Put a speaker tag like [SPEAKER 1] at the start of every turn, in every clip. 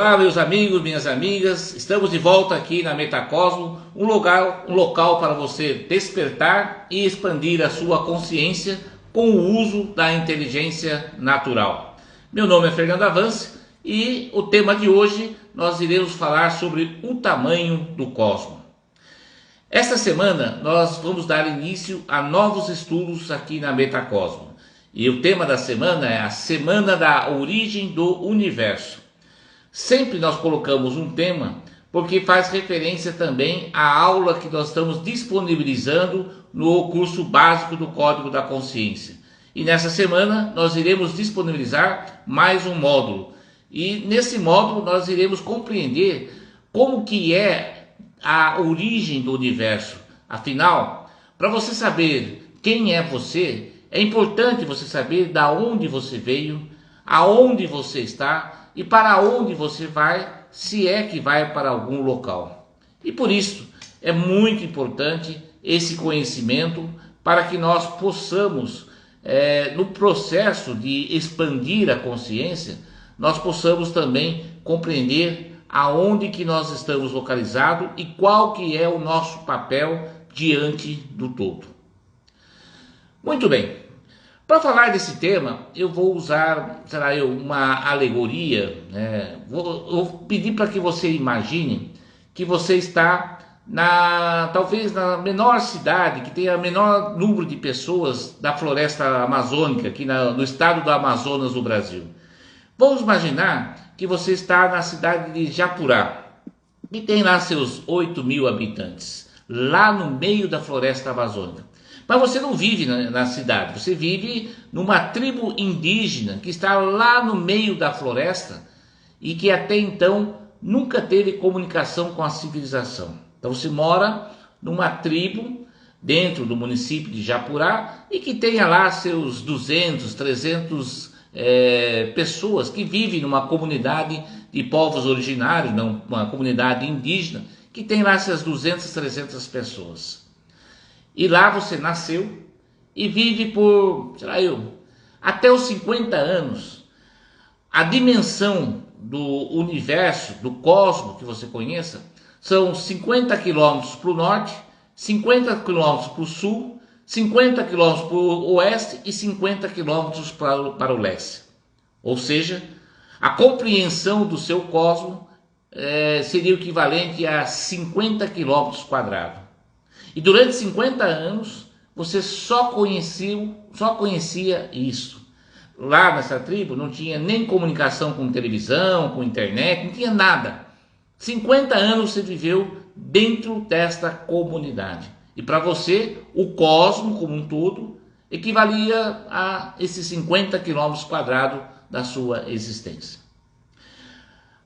[SPEAKER 1] Olá, meus amigos, minhas amigas, estamos de volta aqui na Metacosmo, um local para você despertar e expandir a sua consciência com o uso da inteligência natural. Meu nome é Fernando Avance e o tema de hoje nós iremos falar sobre o tamanho do cosmos. Esta semana nós vamos dar início a novos estudos aqui na Metacosmo e o tema da semana é a Semana da Origem do Universo. Sempre nós colocamos um tema porque faz referência também à aula que nós estamos disponibilizando no curso básico do Código da Consciência. E nessa semana nós iremos disponibilizar mais um módulo. E nesse módulo nós iremos compreender como que é a origem do universo. Afinal, para você saber quem é você, é importante você saber da onde você veio, aonde você está e para onde você vai, se é que vai para algum local. E por isso é muito importante esse conhecimento para que nós possamos, no processo de expandir a consciência, nós possamos também compreender aonde que nós estamos localizados e qual que é o nosso papel diante do todo. Muito bem. Para falar desse tema, eu vou usar, uma alegoria, vou pedir para que você imagine que você está talvez na menor cidade, que tenha o menor número de pessoas da floresta amazônica, aqui no estado do Amazonas, no Brasil. Vamos imaginar que você está na cidade de Japurá, que tem lá seus 8.000 habitantes, lá no meio da floresta amazônica. Mas você não vive na cidade, você vive numa tribo indígena que está lá no meio da floresta e que até então nunca teve comunicação com a civilização. Então você mora numa tribo dentro do município de Japurá e que tenha lá seus 200, 300 pessoas que vivem numa comunidade de povos originários, uma comunidade indígena, que tem lá essas 200, 300 pessoas. E lá você nasceu e vive por, até os 50 anos. A dimensão do universo, do cosmos que você conheça, são 50 quilômetros para o norte, 50 quilômetros para o sul, 50 quilômetros para o oeste e 50 quilômetros para o leste. Ou seja, a compreensão do seu cosmos seria o equivalente a 50 quilômetros quadrados. E durante 50 anos você só conhecia isso. Lá nessa tribo não tinha nem comunicação com televisão, com internet, não tinha nada. 50 anos você viveu dentro desta comunidade. E para você, o cosmos como um todo equivalia a esses 50 quilômetros quadrados da sua existência.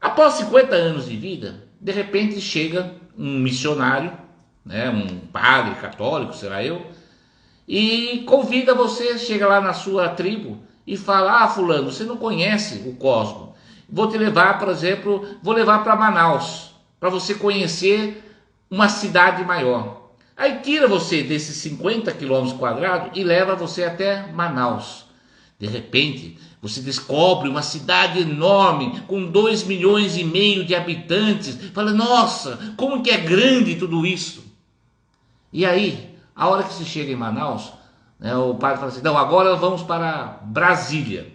[SPEAKER 1] Após 50 anos de vida, de repente chega um missionário, um padre católico, e convida você, chega lá na sua tribo e fala: fulano, você não conhece o cosmos, vou te levar, por exemplo, para Manaus, para você conhecer uma cidade maior. Aí tira você desses 50 quilômetros quadrados e leva você até Manaus. De repente, você descobre uma cidade enorme, com 2,5 milhões de habitantes. Fala: nossa, como que é grande tudo isso. E aí, a hora que se chega em Manaus, o padre fala assim: não, agora vamos para Brasília.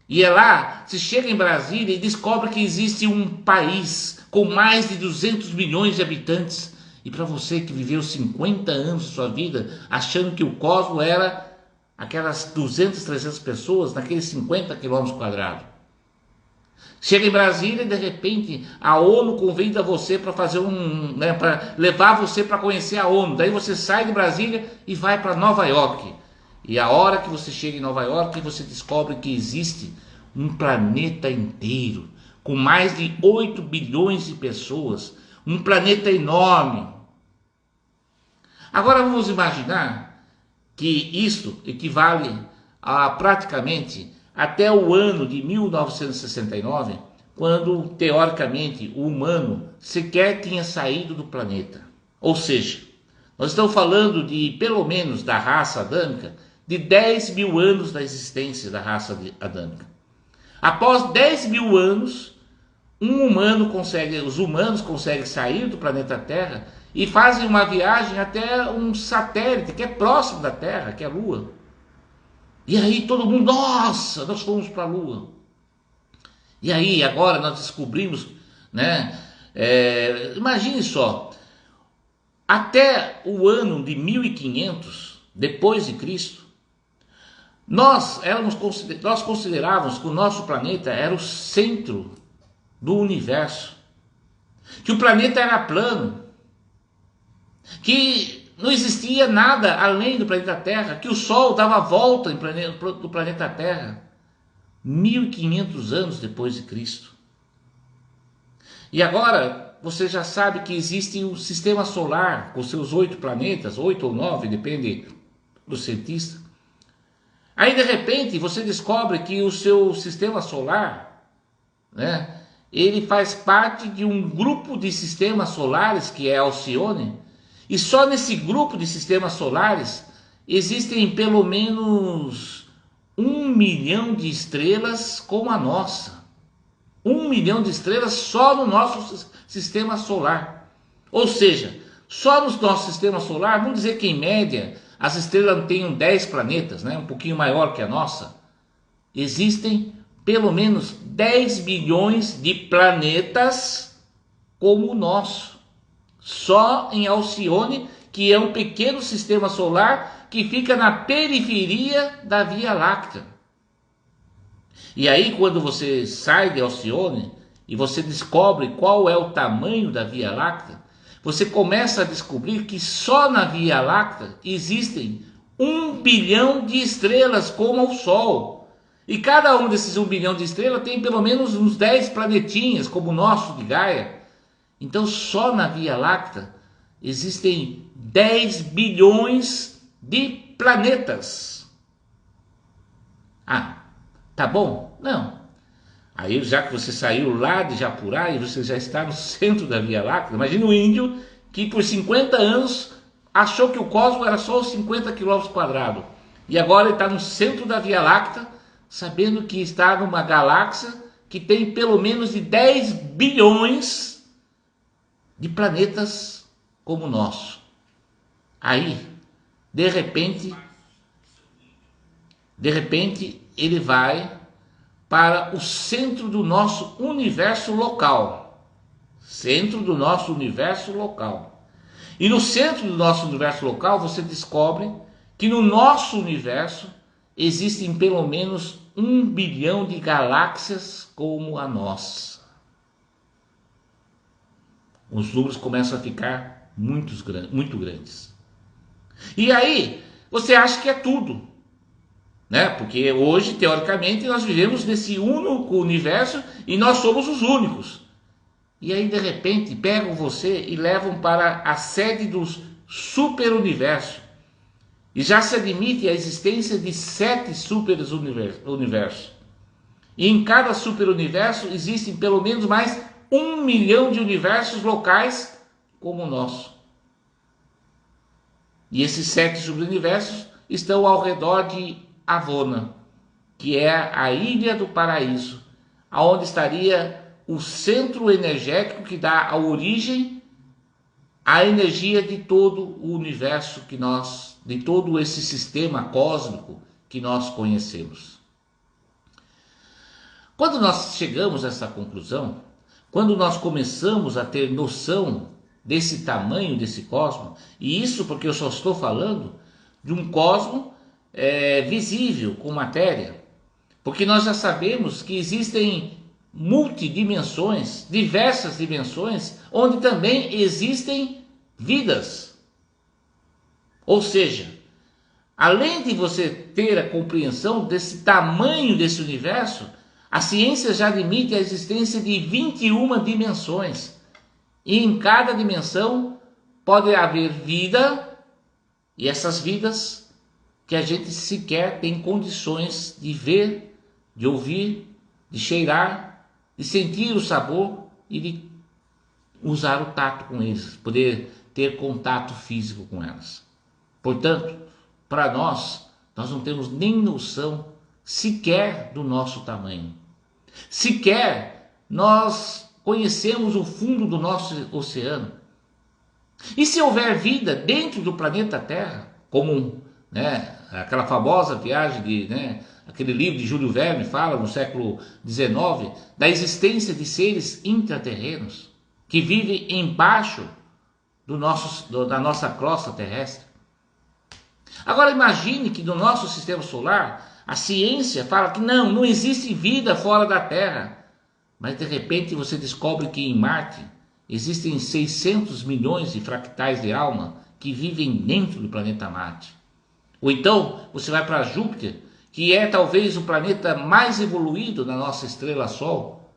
[SPEAKER 1] E é lá, se chega em Brasília e descobre que existe um país com mais de 200 milhões de habitantes. E para você que viveu 50 anos de sua vida, achando que o cosmos era aquelas 200, 300 pessoas naqueles 50 quilômetros quadrados. Chega em Brasília e de repente a ONU convida você para fazer para levar você para conhecer a ONU. Daí você sai de Brasília e vai para Nova York. E a hora que você chega em Nova York, você descobre que existe um planeta inteiro com mais de 8 bilhões de pessoas, um planeta enorme. Agora vamos imaginar que isto equivale a praticamente até o ano de 1969, quando, teoricamente, o humano sequer tinha saído do planeta. Ou seja, nós estamos falando de, pelo menos, da raça adâmica, de 10 mil anos da existência da raça adâmica. Após 10 mil anos, os humanos conseguem sair do planeta Terra e fazem uma viagem até um satélite que é próximo da Terra, que é a Lua. E aí todo mundo, nossa, nós fomos para a Lua. E aí agora nós descobrimos, né? Imagine só, até o ano de 1500 depois de Cristo, nós considerávamos que o nosso planeta era o centro do universo, que o planeta era plano, que não existia nada além do planeta Terra, que o Sol dava volta do planeta Terra 1500 anos depois de Cristo. E agora você já sabe que existe o sistema solar com seus 8 planetas, 8 ou 9, depende do cientista. Aí de repente você descobre que o seu sistema solar, né, ele faz parte de um grupo de sistemas solares que é Alcione, e só nesse grupo de sistemas solares existem pelo menos 1 milhão de estrelas como a nossa. 1 milhão de estrelas só no nosso sistema solar. Ou seja, só no nosso sistema solar, vamos dizer que em média as estrelas tenham 10 planetas, né? Um pouquinho maior que a nossa. Existem pelo menos 10 bilhões de planetas como o nosso. Só em Alcione, que é um pequeno sistema solar que fica na periferia da Via Láctea. E aí quando você sai de Alcione e você descobre qual é o tamanho da Via Láctea, você começa a descobrir que só na Via Láctea existem 1 bilhão de estrelas como o Sol. E cada um desses 1 bilhão de estrelas tem pelo menos uns 10 planetinhas, como o nosso de Gaia. Então só na Via Láctea existem 10 bilhões de planetas. Ah, tá bom? Não. Aí já que você saiu lá de Japurá e você já está no centro da Via Láctea, imagina o índio que por 50 anos achou que o cosmos era só os 50 km². E agora ele está no centro da Via Láctea, sabendo que está numa galáxia que tem pelo menos de 10 bilhões de planetas como o nosso. Aí, de repente, ele vai para o centro do nosso universo local. Centro do nosso universo local. E no centro do nosso universo local você descobre que no nosso universo existem pelo menos 1 bilhão de galáxias como a nossa. Os números começam a ficar muito grandes. E aí você acha que é tudo, né? Porque hoje, teoricamente, nós vivemos nesse único universo e nós somos os únicos. E aí, de repente, pegam você e levam para a sede do superuniverso. E já se admite a existência de 7 superuniversos. E em cada superuniverso existem pelo menos mais 1 milhão de universos locais como o nosso. E esses 7 superuniversos estão ao redor de Avona, que é a Ilha do Paraíso, aonde estaria o centro energético que dá a origem à energia de todo o universo de todo esse sistema cósmico que nós conhecemos. Quando nós chegamos a essa conclusão, quando nós começamos a ter noção desse tamanho desse cosmos, e isso porque eu só estou falando de um cosmos visível com matéria, porque nós já sabemos que existem multidimensões, diversas dimensões, onde também existem vidas. Ou seja, além de você ter a compreensão desse tamanho desse universo, a ciência já admite a existência de 21 dimensões. E em cada dimensão pode haver vida, e essas vidas que a gente sequer tem condições de ver, de ouvir, de cheirar, de sentir o sabor e de usar o tato com eles, poder ter contato físico com elas. Portanto, para nós não temos nem noção sequer do nosso tamanho. Sequer nós conhecemos o fundo do nosso oceano? E se houver vida dentro do planeta Terra, como, né, aquela famosa viagem de, né, aquele livro de Júlio Verne fala no século XIX, da existência de seres intraterrenos que vivem embaixo da nossa crosta terrestre. Agora imagine que no nosso sistema solar a ciência fala que não existe vida fora da Terra, mas de repente você descobre que em Marte existem 600 milhões de fractais de alma que vivem dentro do planeta Marte. Ou então você vai para Júpiter, que é talvez o planeta mais evoluído da nossa estrela Sol.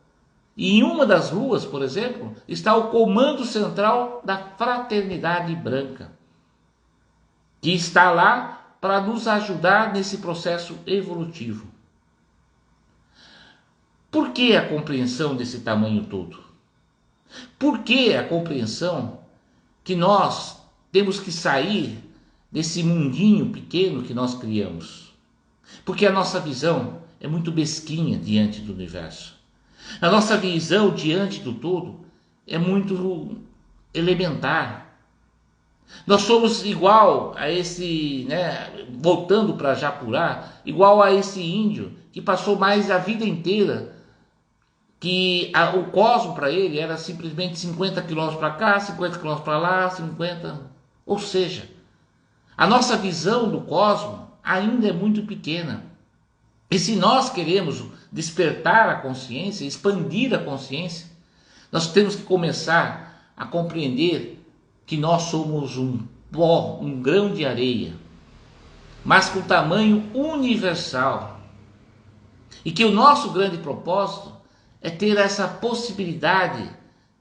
[SPEAKER 1] E em uma das luas, por exemplo, está o comando central da Fraternidade Branca, que está lá para nos ajudar nesse processo evolutivo. Por que a compreensão desse tamanho todo? Por que a compreensão que nós temos que sair desse mundinho pequeno que nós criamos? Porque a nossa visão é muito mesquinha diante do universo. A nossa visão diante do todo é muito elementar. Nós somos igual a esse, né, voltando para Japurá, igual a esse índio que passou mais a vida inteira, que o cosmos para ele era simplesmente 50 quilômetros para cá, 50 quilômetros para lá, 50... Ou seja, a nossa visão do cosmos ainda é muito pequena. E se nós queremos despertar a consciência, expandir a consciência, nós temos que começar a compreender que nós somos um pó, um grão de areia, mas com tamanho universal. E que o nosso grande propósito é ter essa possibilidade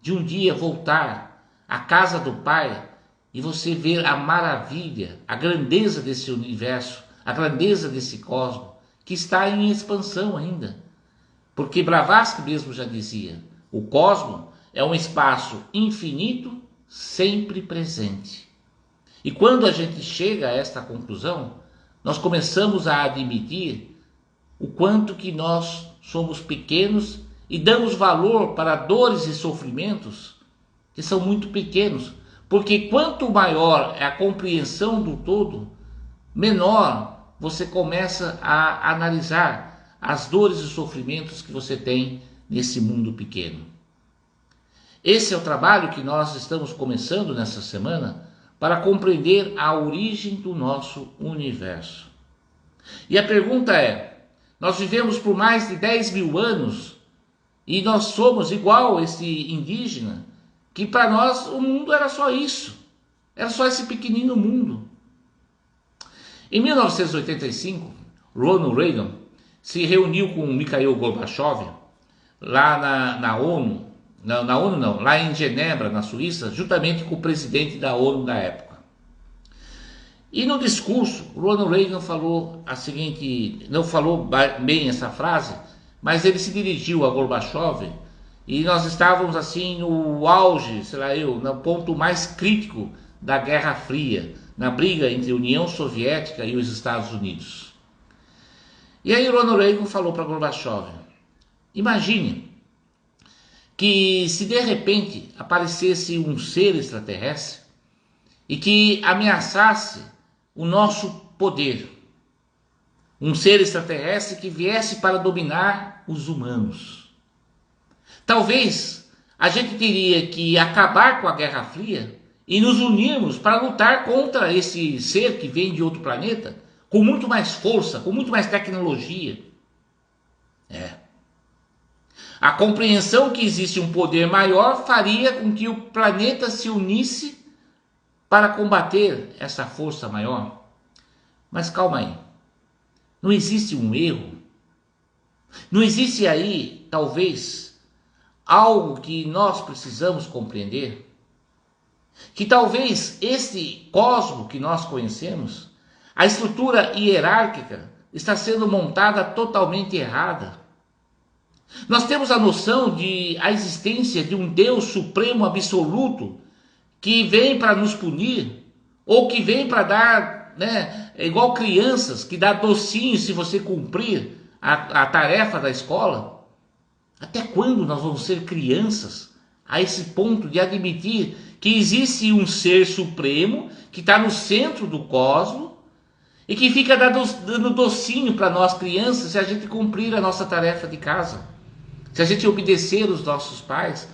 [SPEAKER 1] de um dia voltar à casa do Pai e você ver a maravilha, a grandeza desse universo, a grandeza desse cosmos, que está em expansão ainda. Porque Blavatsky mesmo já dizia, o cosmos é um espaço infinito, sempre presente. E quando a gente chega a esta conclusão, nós começamos a admitir o quanto que nós somos pequenos e damos valor para dores e sofrimentos que são muito pequenos. Porque quanto maior é a compreensão do todo, menor você começa a analisar as dores e sofrimentos que você tem nesse mundo pequeno. Esse é o trabalho que nós estamos começando nessa semana para compreender a origem do nosso universo. E a pergunta é, nós vivemos por mais de 10 mil anos e nós somos igual esse indígena, que para nós o mundo era só isso, era só esse pequenino mundo. Em 1985, Ronald Reagan se reuniu com Mikhail Gorbachev lá na ONU, lá em Genebra, na Suíça, juntamente com o presidente da ONU da época. E no discurso, Ronald Reagan falou a seguinte, não falou bem essa frase, mas ele se dirigiu a Gorbachev e nós estávamos assim no auge, no ponto mais crítico da Guerra Fria, na briga entre a União Soviética e os Estados Unidos. E aí Ronald Reagan falou para Gorbachev, imagine que se de repente aparecesse um ser extraterrestre e que ameaçasse o nosso poder, um ser extraterrestre que viesse para dominar os humanos. Talvez a gente teria que acabar com a Guerra Fria e nos unirmos para lutar contra esse ser que vem de outro planeta, com muito mais força, com muito mais tecnologia. A compreensão que existe um poder maior faria com que o planeta se unisse para combater essa força maior. Mas calma aí, não existe um erro? Não existe aí, talvez, algo que nós precisamos compreender? Que talvez este cosmos que nós conhecemos, a estrutura hierárquica está sendo montada totalmente errada. Nós temos a noção de a existência de um Deus supremo absoluto que vem para nos punir, ou que vem para dar, é igual crianças que dá docinho se você cumprir a tarefa da escola. Até quando nós vamos ser crianças a esse ponto de admitir que existe um ser supremo que está no centro do cosmos e que fica dando docinho para nós crianças se a gente cumprir a nossa tarefa de casa? Se a gente obedecer os nossos pais,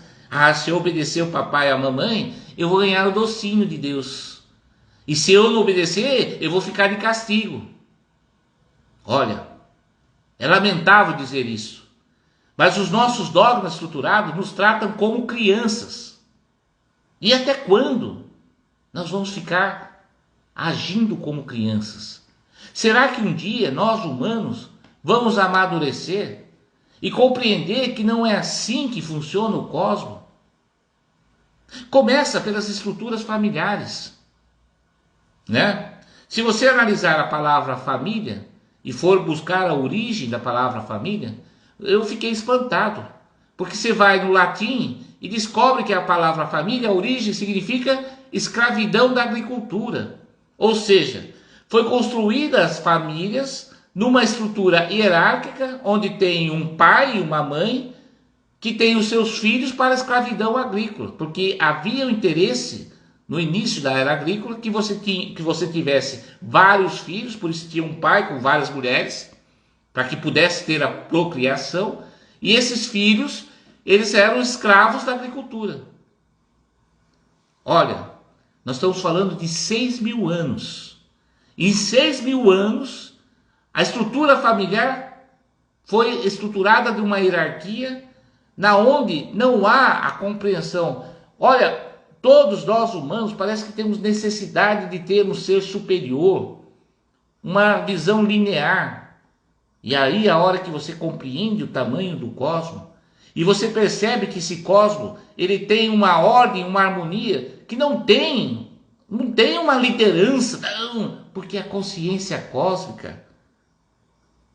[SPEAKER 1] se eu obedecer o papai e a mamãe, eu vou ganhar o docinho de Deus. E se eu não obedecer, eu vou ficar de castigo. Olha, é lamentável dizer isso, mas os nossos dogmas estruturados nos tratam como crianças. E até quando nós vamos ficar agindo como crianças? Será que um dia nós humanos vamos amadurecer e compreender que não é assim que funciona o cosmos? Começa pelas estruturas familiares, né? Se você analisar a palavra família e for buscar a origem da palavra família, eu fiquei espantado, porque você vai no latim e descobre que a palavra família, a origem significa escravidão da agricultura, ou seja, foi construídas as famílias numa estrutura hierárquica, onde tem um pai e uma mãe que tem os seus filhos para a escravidão agrícola, porque havia o interesse no início da era agrícola que você tivesse vários filhos, por isso tinha um pai com várias mulheres, para que pudesse ter a procriação, e esses filhos, eles eram escravos da agricultura. Olha, nós estamos falando de 6.000 anos. Em 6.000 anos, a estrutura familiar foi estruturada de uma hierarquia na onde não há a compreensão. Olha, todos nós humanos parece que temos necessidade de ter um ser superior, uma visão linear. E aí a hora que você compreende o tamanho do cosmos, e você percebe que esse cosmos, ele tem uma ordem, uma harmonia, que não tem uma liderança, não, porque a consciência cósmica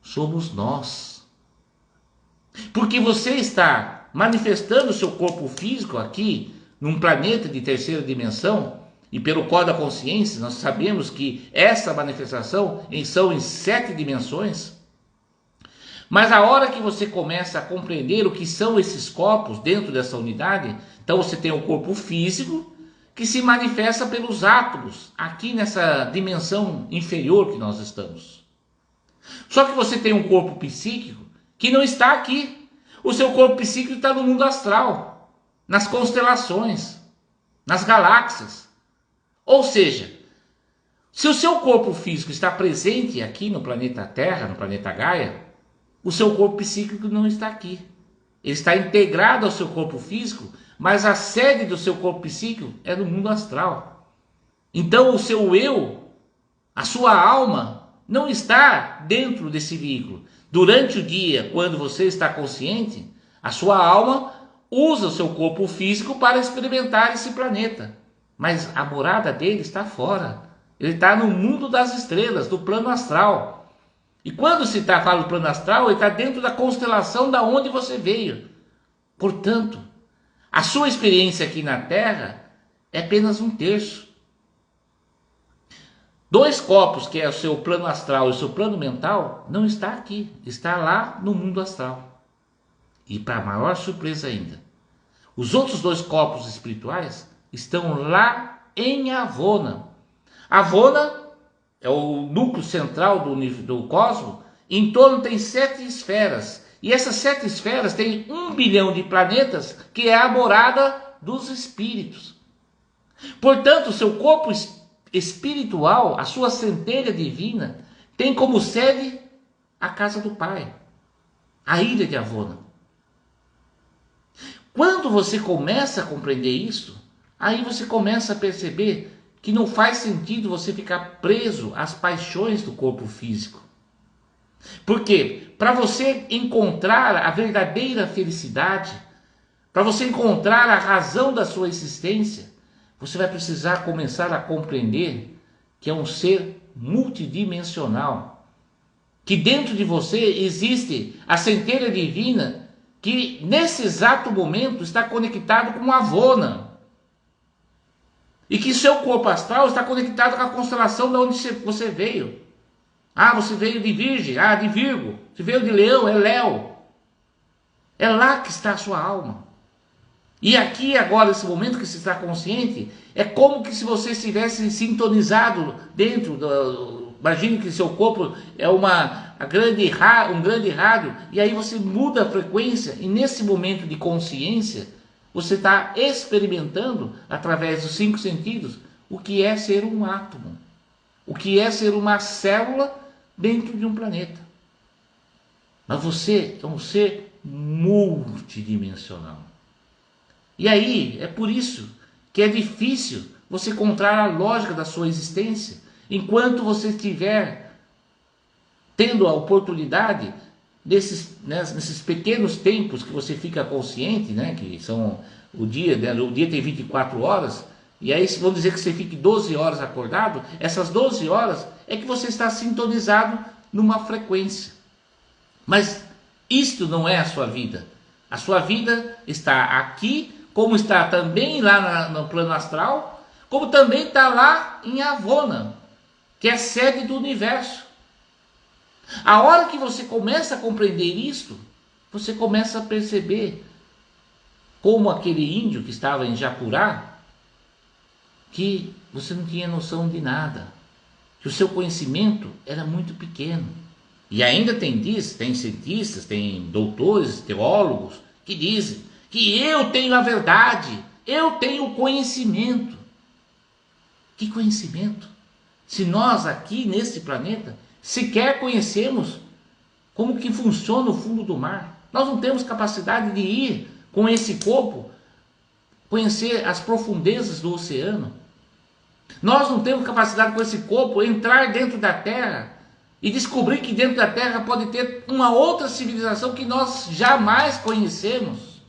[SPEAKER 1] somos nós. Porque você está manifestando o seu corpo físico aqui, num planeta de terceira dimensão, e pelo código da consciência, nós sabemos que essa manifestação são em 7 dimensões. Mas a hora que você começa a compreender o que são esses corpos dentro dessa unidade, então você tem o corpo físico, que se manifesta pelos átomos, aqui nessa dimensão inferior que nós estamos. Só que você tem um corpo psíquico que não está aqui. O seu corpo psíquico está no mundo astral, nas constelações, nas galáxias. Ou seja, se o seu corpo físico está presente aqui no planeta Terra, no planeta Gaia, o seu corpo psíquico não está aqui. Ele está integrado ao seu corpo físico, mas a sede do seu corpo psíquico é no mundo astral. Então o seu eu, a sua alma, não está dentro desse veículo. Durante o dia, quando você está consciente, a sua alma usa o seu corpo físico para experimentar esse planeta. Mas a morada dele está fora. Ele está no mundo das estrelas, do plano astral. E quando se fala do plano astral, ele está dentro da constelação da onde você veio. Portanto, a sua experiência aqui na Terra é apenas 1/3. 2 corpos, que é o seu plano astral e o seu plano mental, não está aqui, está lá no mundo astral. E para maior surpresa ainda, os outros 2 corpos espirituais estão lá em Avona. Avona é o núcleo central do cosmos. Em torno tem 7 esferas. E essas 7 esferas têm 1 bilhão de planetas, que é a morada dos espíritos. Portanto, o seu corpo espiritual, a sua centelha divina, tem como sede a casa do Pai, a ilha de Avona. Quando você começa a compreender isso, aí você começa a perceber que não faz sentido você ficar preso às paixões do corpo físico. Por quê? Para você encontrar a verdadeira felicidade, para você encontrar a razão da sua existência, você vai precisar começar a compreender que é um ser multidimensional, que dentro de você existe a centelha divina que nesse exato momento está conectado com Avona. E que seu corpo astral está conectado com a constelação de onde você veio. Você veio de Virgem, de Virgo. Você veio de Leão, é Léo. É lá que está a sua alma. E aqui agora, esse momento que você está consciente, é como que se você estivesse sintonizado dentro do... Imagine que seu corpo é um grande rádio, e aí você muda a frequência, e nesse momento de consciência, você está experimentando, através dos 5 sentidos, o que é ser um átomo, o que é ser uma célula dentro de um planeta. Mas você é um ser multidimensional. E aí, é por isso que é difícil você encontrar a lógica da sua existência, enquanto você estiver tendo a oportunidade nesses pequenos tempos que você fica consciente, né, que são o dia tem 24 horas, e aí vamos dizer que você fique 12 horas acordado, essas 12 horas é que você está sintonizado numa frequência. Mas isto não é a sua vida. A sua vida está aqui, como está também lá no plano astral, como também está lá em Avona, que é a sede do universo. A hora que você começa a compreender isto, você começa a perceber, como aquele índio que estava em Japurá, que você não tinha noção de nada, que o seu conhecimento era muito pequeno. E ainda tem cientistas, tem doutores, teólogos, que dizem que eu tenho a verdade, eu tenho o conhecimento. Que conhecimento? Se nós aqui nesse planeta sequer conhecemos como que funciona o fundo do mar, nós não temos capacidade de ir com esse corpo conhecer as profundezas do oceano. Nós não temos capacidade com esse corpo entrar dentro da Terra e descobrir que dentro da Terra pode ter uma outra civilização que nós jamais conhecemos.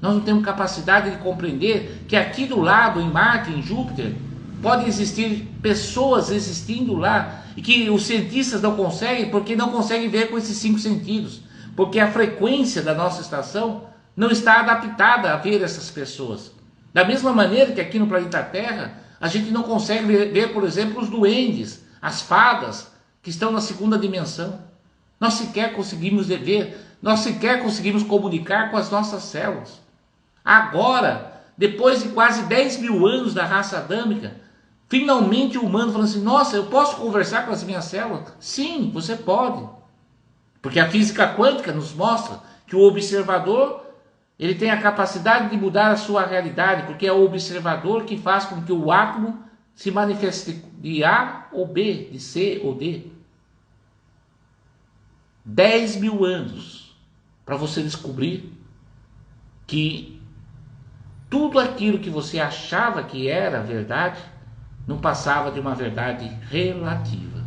[SPEAKER 1] Nós não temos capacidade de compreender que aqui do lado, em Marte, em Júpiter, pode existir pessoas existindo lá e que os cientistas não conseguem, porque não conseguem ver com esses 5 sentidos, porque a frequência da nossa estação não está adaptada a ver essas pessoas. Da mesma maneira que aqui no planeta Terra, a gente não consegue ver, por exemplo, os duendes, as fadas, que estão na 2ª dimensão. Nós sequer conseguimos ver, nós sequer conseguimos comunicar com as nossas células. Agora, depois de quase 10 mil anos da raça adâmica, finalmente o humano falou assim: nossa, eu posso conversar com as minhas células? Sim, você pode. Porque a física quântica nos mostra que o observador, ele tem a capacidade de mudar a sua realidade, porque é o observador que faz com que o átomo se manifeste de A ou B, de C ou D. 10 mil anos para você descobrir que tudo aquilo que você achava que era verdade não passava de uma verdade relativa.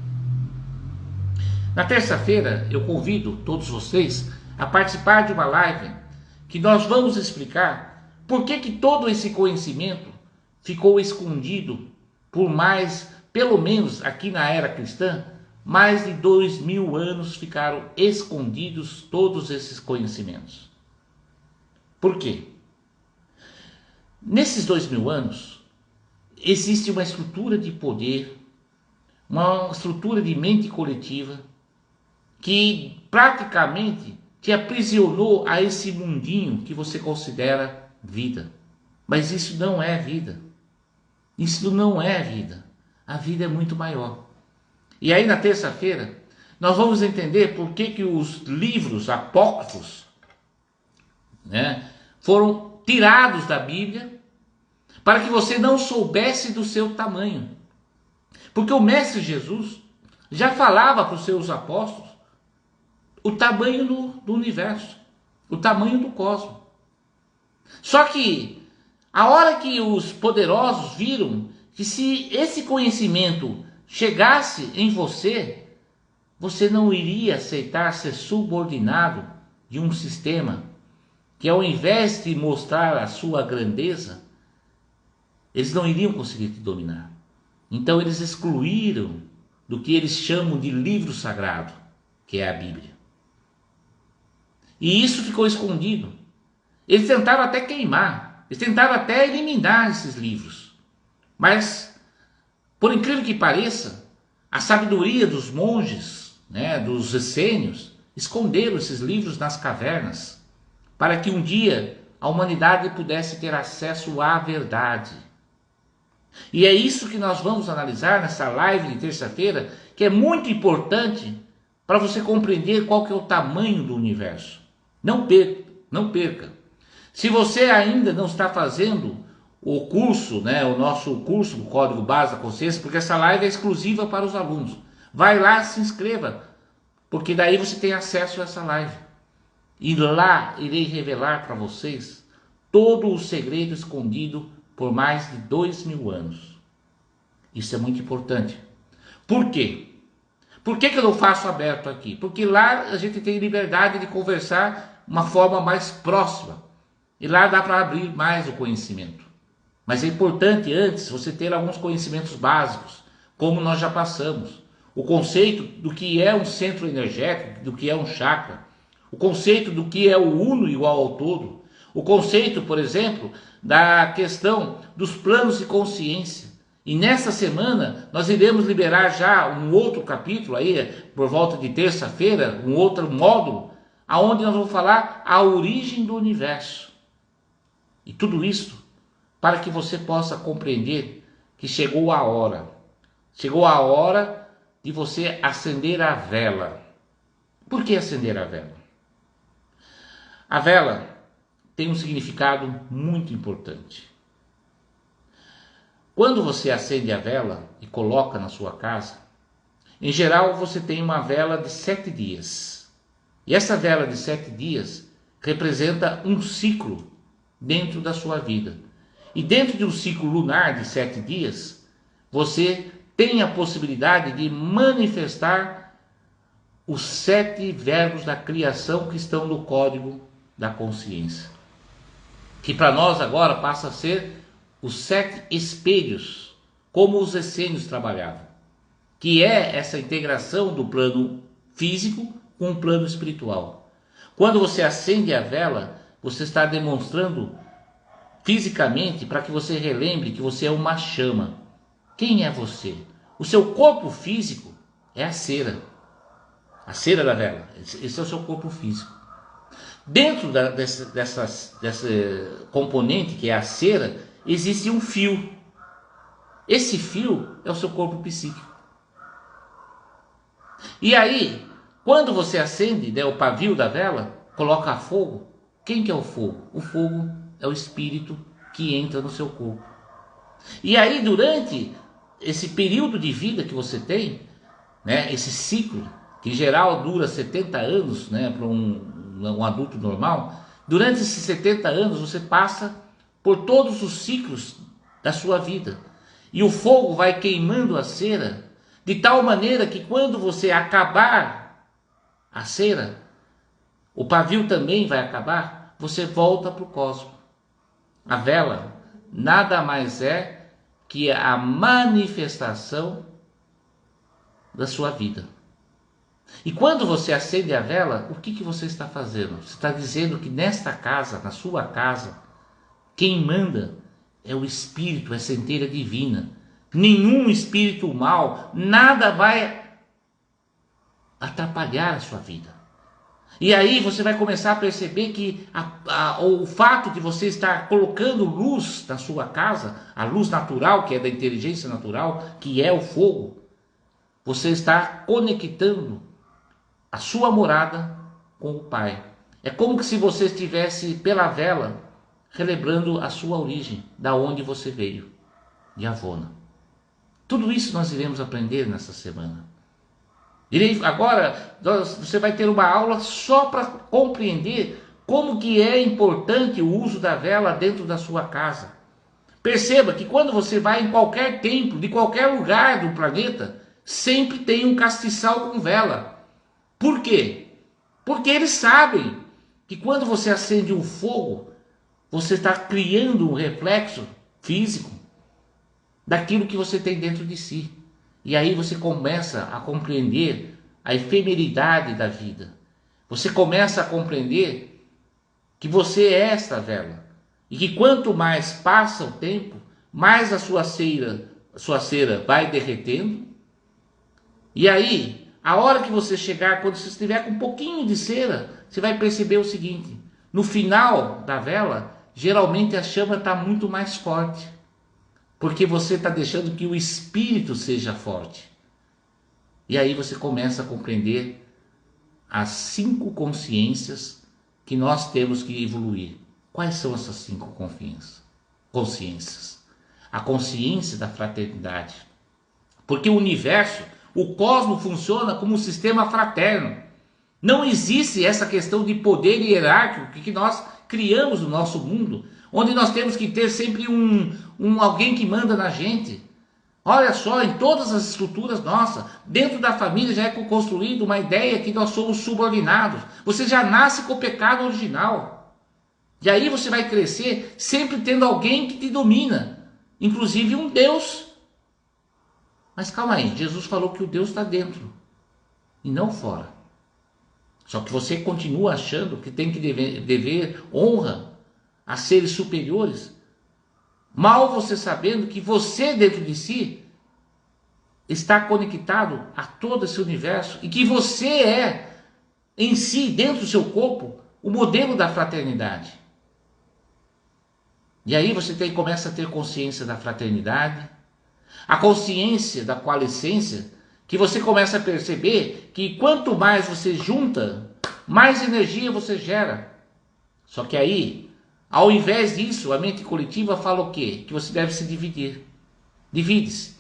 [SPEAKER 1] Na terça-feira eu convido todos vocês a participar de uma live que nós vamos explicar por que todo esse conhecimento ficou escondido por pelo menos aqui na era cristã, mais de 2000 anos ficaram escondidos todos esses conhecimentos. Por quê? Nesses 2000 anos, existe uma estrutura de poder, uma estrutura de mente coletiva, que praticamente te aprisionou a esse mundinho que você considera vida. Mas isso não é vida. Isso não é vida. A vida é muito maior. E aí na terça-feira, nós vamos entender por que os livros apócrifos, né, foram tirados da Bíblia, para que você não soubesse do seu tamanho. Porque o Mestre Jesus já falava para os seus apóstolos o tamanho do universo, o tamanho do cosmos. Só que a hora que os poderosos viram que se esse conhecimento chegasse em você, você não iria aceitar ser subordinado de um sistema que, ao invés de mostrar a sua grandeza, eles não iriam conseguir te dominar. Então eles excluíram do que eles chamam de livro sagrado, que é a Bíblia. E isso ficou escondido. Eles tentaram até queimar, eles tentaram até eliminar esses livros. Mas, por incrível que pareça, a sabedoria dos monges, né, dos essênios, esconderam esses livros nas cavernas. para que um dia a humanidade pudesse ter acesso à verdade. E é isso que nós vamos analisar nessa live de terça-feira, que é muito importante para você compreender qual que é o tamanho do universo. Não perca, não perca. Se você ainda não está fazendo o curso, o nosso curso, o Código Base da Consciência, porque essa live é exclusiva para os alunos. Vai lá, se inscreva, porque daí você tem acesso a essa live. E lá irei revelar para vocês todo o segredo escondido por mais de 2000 anos. Isso é muito importante. Por quê? Por que eu não faço aberto aqui? Porque lá a gente tem liberdade de conversar de uma forma mais próxima. E lá dá para abrir mais o conhecimento. Mas é importante antes você ter alguns conhecimentos básicos, como nós já passamos. O conceito do que é um centro energético, do que é um chakra. O conceito do que é o uno igual ao todo. O conceito, por exemplo, da questão dos planos de consciência. E nessa semana nós iremos liberar já um outro capítulo, aí por volta de terça-feira, um outro módulo, aonde nós vamos falar a origem do universo. E tudo isso para que você possa compreender que chegou a hora. Chegou a hora de você acender a vela. Por que acender a vela? A vela tem um significado muito importante. Quando você acende a vela e coloca na sua casa, em geral você tem uma vela de 7 dias. E essa vela de 7 dias representa um ciclo dentro da sua vida. E dentro de um ciclo lunar de 7 dias, você tem a possibilidade de manifestar os 7 verbos da criação que estão no código da consciência. Que para nós agora passa a ser os 7 espelhos, como os essênios trabalhavam. Que é essa integração do plano físico com o plano espiritual. Quando você acende a vela, você está demonstrando fisicamente para que você relembre que você é uma chama. Quem é você? O seu corpo físico é a cera da vela. Esse é o seu corpo físico. Dentro desse componente que é a cera, existe um fio. Esse fio é o seu corpo psíquico. E aí, quando você acende o pavio da vela, coloca fogo. Quem que é o fogo? O fogo é o espírito que entra no seu corpo. E aí, durante esse período de vida que você tem, esse ciclo, que em geral dura 70 anos, para um adulto normal, durante esses 70 anos você passa por todos os ciclos da sua vida. E o fogo vai queimando a cera, de tal maneira que quando você acabar a cera, o pavio também vai acabar, você volta para o cosmos. A vela nada mais é que a manifestação da sua vida. E quando você acende a vela, o que você está fazendo? Você está dizendo que nesta casa, na sua casa, quem manda é o Espírito, é a centelha divina. Nenhum espírito mal, nada vai atrapalhar a sua vida. E aí você vai começar a perceber que o fato de você estar colocando luz na sua casa, a luz natural, que é da inteligência natural, que é o fogo, você está conectando a sua morada com o Pai. É como se você estivesse pela vela relembrando a sua origem, da onde você veio, de Avona. Tudo isso nós iremos aprender nessa semana. Agora você vai ter uma aula só para compreender como que é importante o uso da vela dentro da sua casa. Perceba que quando você vai em qualquer templo, de qualquer lugar do planeta, sempre tem um castiçal com vela. Por quê? Porque eles sabem que quando você acende um fogo, você está criando um reflexo físico daquilo que você tem dentro de si. E aí você começa a compreender a efemeridade da vida. Você começa a compreender que você é esta vela. E que quanto mais passa o tempo, mais a sua cera vai derretendo. E aí, a hora que você chegar, quando você estiver com um pouquinho de cera, você vai perceber o seguinte: no final da vela, geralmente a chama está muito mais forte, porque você está deixando que o espírito seja forte. E aí você começa a compreender as 5 consciências que nós temos que evoluir. Quais são essas 5 consciências? A consciência da fraternidade. Porque o universo, o cosmos funciona como um sistema fraterno. Não existe essa questão de poder hierárquico que nós criamos no nosso mundo, onde nós temos que ter sempre alguém que manda na gente. Olha só, em todas as estruturas nossas, dentro da família já é construída uma ideia que nós somos subordinados. Você já nasce com o pecado original. E aí você vai crescer sempre tendo alguém que te domina, inclusive um Deus. Mas calma aí, Jesus falou que o Deus está dentro e não fora. Só que você continua achando que tem que dever honra a seres superiores. Mal você sabendo que você dentro de si está conectado a todo esse universo e que você é em si, dentro do seu corpo, o modelo da fraternidade. E aí você começa a ter consciência da fraternidade, a consciência da coalescência, que você começa a perceber que quanto mais você junta, mais energia você gera. Só que aí, ao invés disso, a mente coletiva fala o quê? Que você deve se dividir. Divide-se.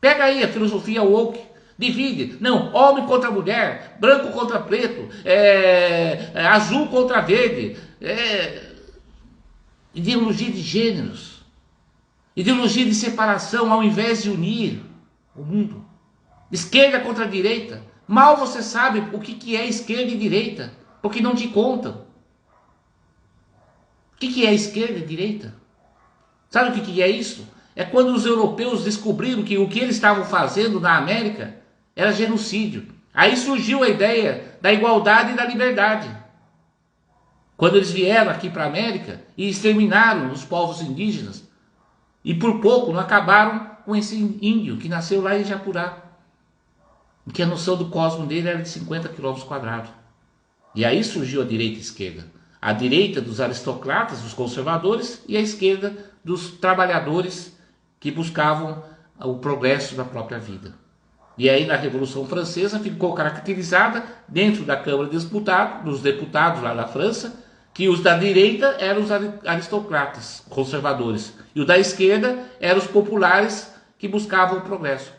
[SPEAKER 1] Pega aí a filosofia woke. Divide. Não, homem contra mulher, branco contra preto, azul contra verde. Ideologia de gêneros. Ideologia de separação ao invés de unir o mundo. Esquerda contra direita. Mal você sabe o que é esquerda e direita, porque não te contam. O que é esquerda e direita? Sabe o que é isso? É quando os europeus descobriram que o que eles estavam fazendo na América era genocídio. Aí surgiu a ideia da igualdade e da liberdade. Quando eles vieram aqui para a América e exterminaram os povos indígenas, e por pouco não acabaram com esse índio que nasceu lá em Japurá, que a noção do cosmos dele era de 50 km². E aí surgiu a direita e a esquerda. A direita dos aristocratas, dos conservadores, e a esquerda dos trabalhadores que buscavam o progresso da própria vida. E aí na Revolução Francesa ficou caracterizada dentro da Câmara dos Deputados lá da França, que os da direita eram os aristocratas, conservadores, e os da esquerda eram os populares que buscavam o progresso.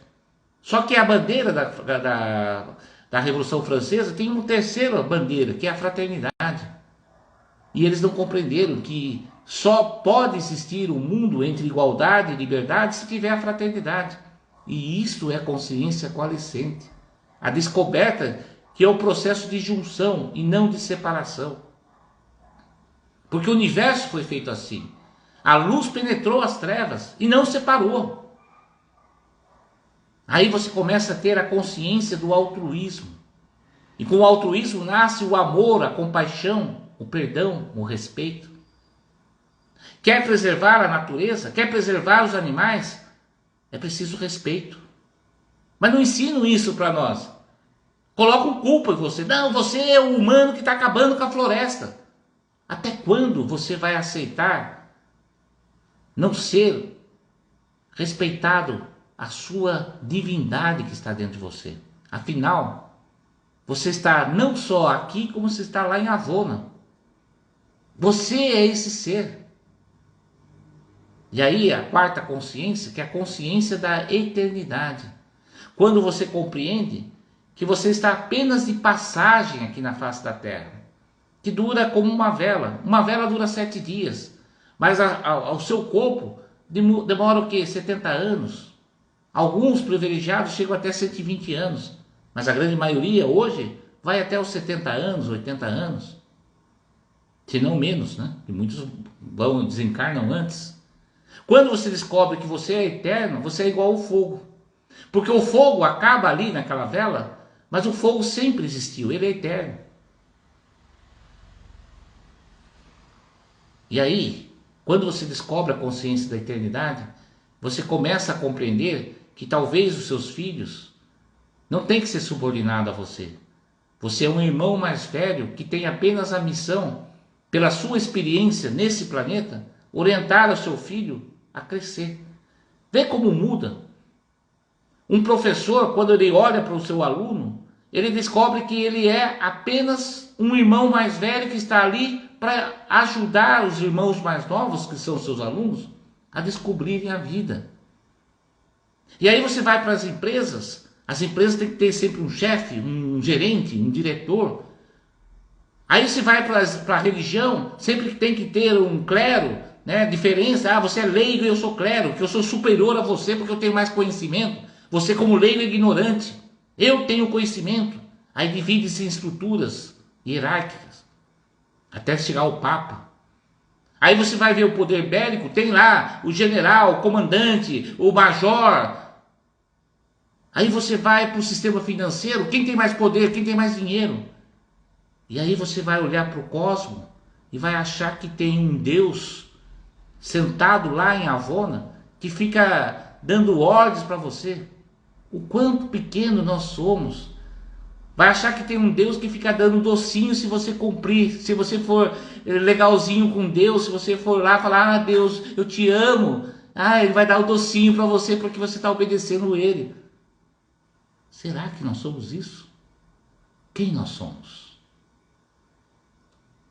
[SPEAKER 1] Só que a bandeira da Revolução Francesa tem uma terceira bandeira, que é a fraternidade. E eles não compreenderam que só pode existir um mundo entre igualdade e liberdade se tiver a fraternidade. E isto é consciência coalescente. A descoberta que é o processo de junção e não de separação. Porque o universo foi feito assim. A luz penetrou as trevas e não separou. Aí você começa a ter a consciência do altruísmo. E com o altruísmo nasce o amor, a compaixão, o perdão, o respeito. Quer preservar a natureza? Quer preservar os animais? É preciso respeito. Mas não ensinam isso para nós. Colocam culpa em você. Não, você é o humano que está acabando com a floresta. Até quando você vai aceitar não ser respeitado a sua divindade que está dentro de você? Afinal, você está não só aqui, como você está lá em Avona. Você é esse ser. E aí a quarta consciência, que é a consciência da eternidade. Quando você compreende que você está apenas de passagem aqui na face da Terra, que dura como uma vela. Uma vela dura 7 dias, mas ao seu corpo demora o quê? 70 anos. Alguns privilegiados chegam até 120 anos, mas a grande maioria hoje vai até os 70 anos, 80 anos. Se não menos, né? E muitos desencarnam antes. Quando você descobre que você é eterno, você é igual ao fogo. Porque o fogo acaba ali naquela vela, mas o fogo sempre existiu, ele é eterno. E aí, quando você descobre a consciência da eternidade, você começa a compreender que talvez os seus filhos não têm que ser subordinados a você. Você é um irmão mais velho que tem apenas a missão pela sua experiência nesse planeta, orientar o seu filho a crescer. Vê como muda. Um professor, quando ele olha para o seu aluno, ele descobre que ele é apenas um irmão mais velho que está ali para ajudar os irmãos mais novos, que são seus alunos, a descobrirem a vida. E aí você vai para as empresas têm que ter sempre um chefe, um gerente, um diretor. Aí você vai para a religião, sempre tem que ter um clero, né? Diferença, você é leigo e eu sou clero, que eu sou superior a você porque eu tenho mais conhecimento. Você como leigo é ignorante, eu tenho conhecimento. Aí divide-se em estruturas hierárquicas, até chegar ao Papa. Aí você vai ver o poder bélico, tem lá o general, o comandante, o major. Aí você vai para o sistema financeiro, quem tem mais poder, quem tem mais dinheiro. E aí você vai olhar para o cosmos e vai achar que tem um Deus sentado lá em Avona que fica dando ordens para você. O quanto pequeno nós somos. Vai achar que tem um Deus que fica dando docinho se você cumprir, se você for legalzinho com Deus, se você for lá falar, Deus, eu te amo. Ele vai dar o docinho para você porque você está obedecendo Ele. Será que nós somos isso? Quem nós somos?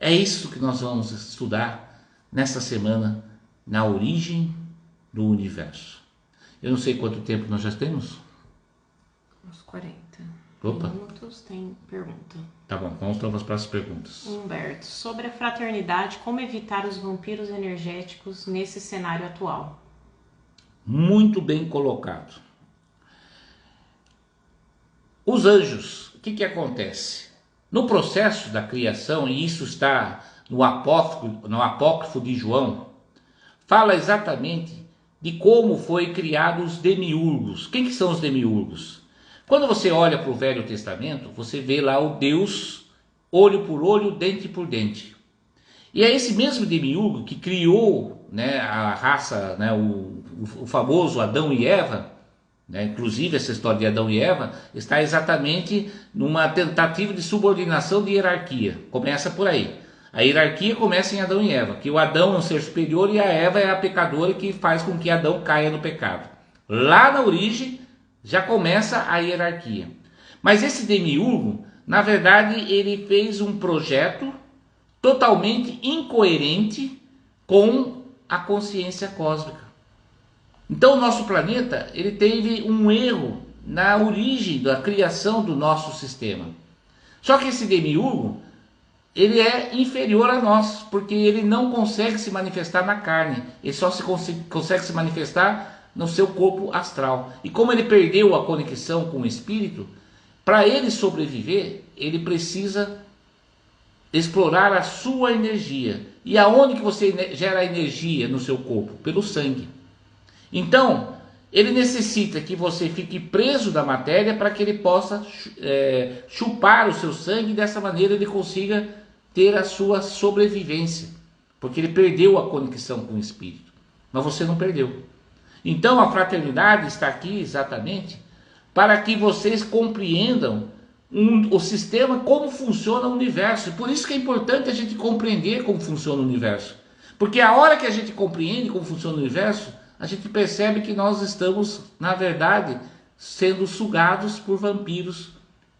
[SPEAKER 1] É isso que nós vamos estudar nesta semana, na origem do universo. Eu não sei quanto tempo nós já temos.
[SPEAKER 2] Uns 40
[SPEAKER 1] Opa.
[SPEAKER 2] minutos, tem pergunta.
[SPEAKER 1] Tá bom, vamos para as próximas perguntas.
[SPEAKER 2] Humberto, sobre a fraternidade, como evitar os vampiros energéticos nesse cenário atual?
[SPEAKER 1] Muito bem colocado. Os anjos, o que acontece? No processo da criação, e isso está no apócrifo de João, fala exatamente de como foi criado os demiurgos. Quem que são os demiurgos? Quando você olha para o Velho Testamento, você vê lá o Deus olho por olho, dente por dente. E é esse mesmo demiurgo que criou, né, a raça, né, o famoso Adão e Eva. Inclusive essa história de Adão e Eva está exatamente numa tentativa de subordinação de hierarquia. Começa por aí. A hierarquia começa em Adão e Eva, que o Adão é um ser superior e a Eva é a pecadora que faz com que Adão caia no pecado. Lá na origem já começa a hierarquia. Mas esse demiurgo, na verdade, ele fez um projeto totalmente incoerente com a consciência cósmica. Então o nosso planeta, ele teve um erro na origem da criação do nosso sistema. Só que esse demiurgo, ele é inferior a nós, porque ele não consegue se manifestar na carne, ele só consegue se manifestar no seu corpo astral. E como ele perdeu a conexão com o espírito, para ele sobreviver, ele precisa explorar a sua energia. E aonde que você gera energia no seu corpo? Pelo sangue. Então, ele necessita que você fique preso da matéria para que ele possa chupar o seu sangue e dessa maneira ele consiga ter a sua sobrevivência. Porque ele perdeu a conexão com o espírito. Mas você não perdeu. Então a fraternidade está aqui exatamente para que vocês compreendam o sistema, como funciona o universo. Por isso que é importante a gente compreender como funciona o universo. Porque a hora que a gente compreende como funciona o universo, a gente percebe que nós estamos, na verdade, sendo sugados por vampiros,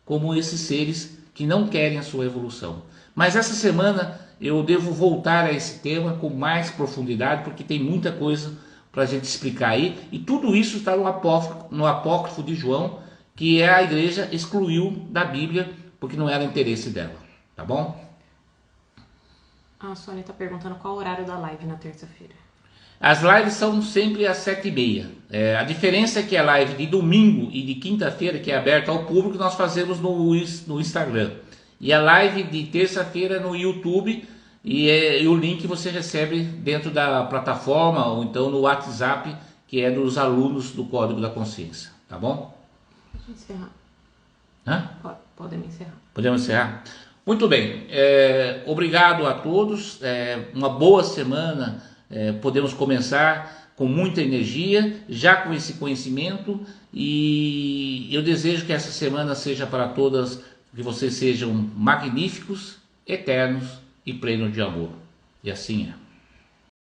[SPEAKER 1] como esses seres que não querem a sua evolução. Mas essa semana eu devo voltar a esse tema com mais profundidade, porque tem muita coisa para a gente explicar aí. E tudo isso está no apócrifo de João, que a igreja excluiu da Bíblia, porque não era interesse dela. Tá bom?
[SPEAKER 2] A Sônia está perguntando qual o horário da live na terça-feira.
[SPEAKER 1] As lives são sempre às 7h30. A diferença é que a live de domingo e de quinta-feira, que é aberta ao público, nós fazemos no Instagram. E a live de terça-feira no YouTube, e o link você recebe dentro da plataforma ou então no WhatsApp, que é dos alunos do Código da Consciência. Tá bom?
[SPEAKER 2] Pode encerrar.
[SPEAKER 1] Hã?
[SPEAKER 2] Podemos encerrar.
[SPEAKER 1] Podemos encerrar? Muito bem. Obrigado a todos. Uma boa semana. Podemos começar com muita energia, já com esse conhecimento, e eu desejo que essa semana seja para todas, que vocês sejam magníficos, eternos e pleno de amor. E assim é.